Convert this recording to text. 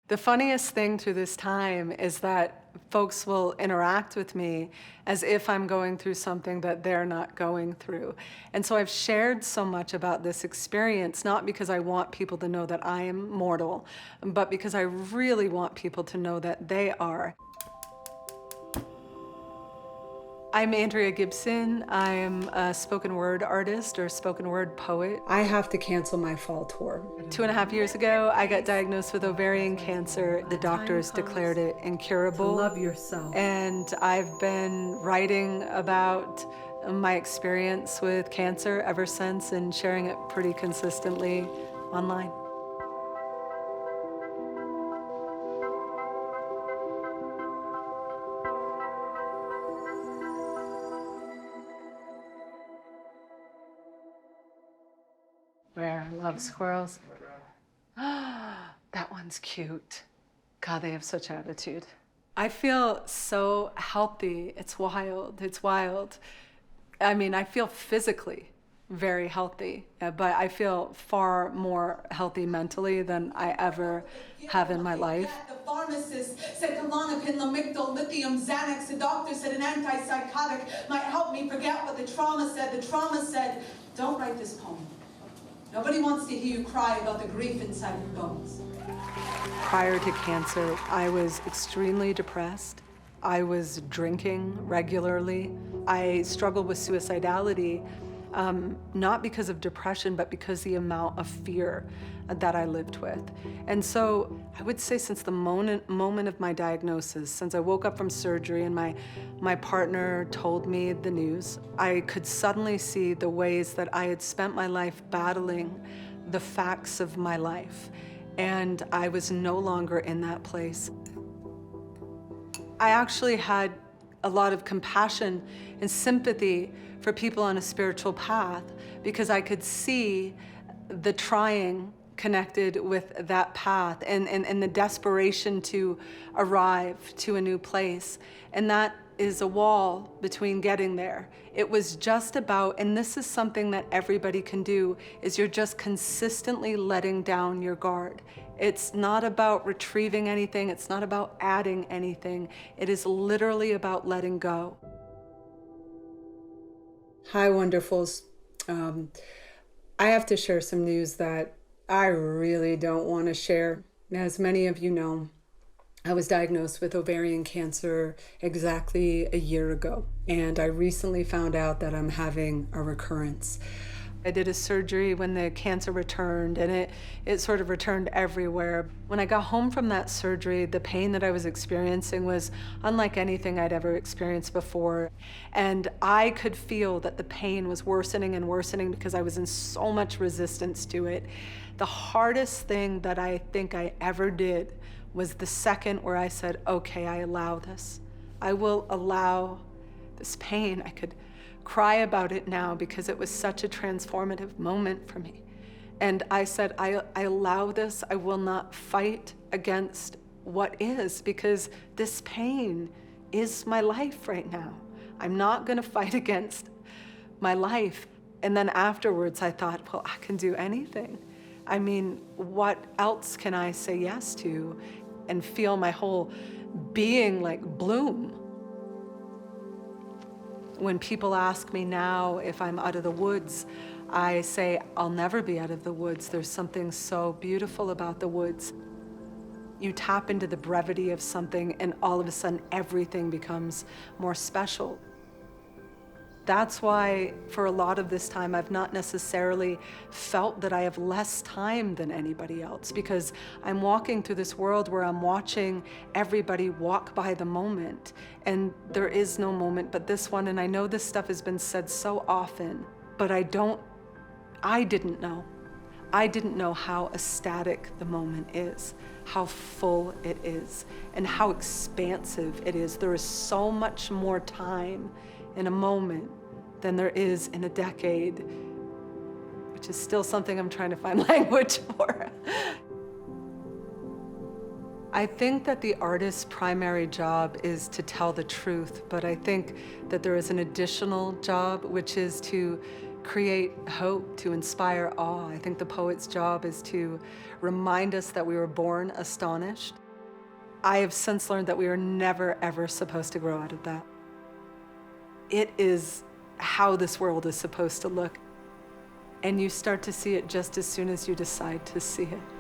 The funniest thing through this time is that folks will interact with me as if I'm going through something that they're not going through. And so I've shared so much about this experience, not because I want people to know that I am mortal, but because I really want people to know that they are. I'm Andrea Gibson. I am a spoken word artist or spoken word poet. I have to cancel my fall tour. 2.5 years ago, I got diagnosed with ovarian cancer. The doctors declared it incurable. Love yourself. And I've been writing about my experience with cancer ever since and sharing it pretty consistently online. Where I love squirrels. That one's cute. God, they have such attitude. I feel so healthy. It's wild. It's wild. I mean, I feel physically very healthy, but I feel far more healthy mentally than I ever have in my life. The pharmacist said Klonopin, Lamictal, lithium, Xanax. The doctor said an antipsychotic might help me forget what the trauma said. The trauma said, don't write this poem. Nobody wants to hear you cry about the grief inside your bones. Prior to cancer, I was extremely depressed. I was drinking regularly. I struggled with suicidality, not because of depression, but because the amount of fear that I lived with. And so I would say since the moment of my diagnosis, since I woke up from surgery and my partner told me the news, I could suddenly see the ways that I had spent my life battling the facts of my life. And I was no longer in that place. I actually had a lot of compassion and sympathy for people on a spiritual path because I could see the trying connected with that path and the desperation to arrive to a new place. And that is a wall between getting there. It was just about, and this is something that everybody can do, is you're just consistently letting down your guard. It's not about retrieving anything. It's not about adding anything. It is literally about letting go. Hi, wonderfuls. I have to share some news that I really don't want to share. As many of you know, I was diagnosed with ovarian cancer exactly a year ago, and I recently found out that I'm having a recurrence. I did a surgery when the cancer returned, and it sort of returned everywhere. When I got home from that surgery, the pain that I was experiencing was unlike anything I'd ever experienced before. And I could feel that the pain was worsening and worsening because I was in so much resistance to it. The hardest thing that I think I ever did was the second where I said, okay, I allow this. I will allow this pain. I could cry about it now because it was such a transformative moment for me. And I said, I allow this. I will not fight against what is, because this pain is my life right now. I'm not gonna fight against my life. And then afterwards I thought, well, I can do anything. I mean, what else can I say yes to and feel my whole being like bloom? When people ask me now if I'm out of the woods, I say, I'll never be out of the woods. There's something so beautiful about the woods. You tap into the brevity of something and all of a sudden everything becomes more special. That's why for a lot of this time, I've not necessarily felt that I have less time than anybody else, because I'm walking through this world where I'm watching everybody walk by the moment, and there is no moment but this one. And I know this stuff has been said so often, but I didn't know. I didn't know how ecstatic the moment is, how full it is, and how expansive it is. There is so much more time in a moment than there is in a decade, which is still something I'm trying to find language for. I think that the artist's primary job is to tell the truth, but I think that there is an additional job, which is to create hope, to inspire awe. I think the poet's job is to remind us that we were born astonished. I have since learned that we are never, ever supposed to grow out of that. It is how this world is supposed to look. And you start to see it just as soon as you decide to see it.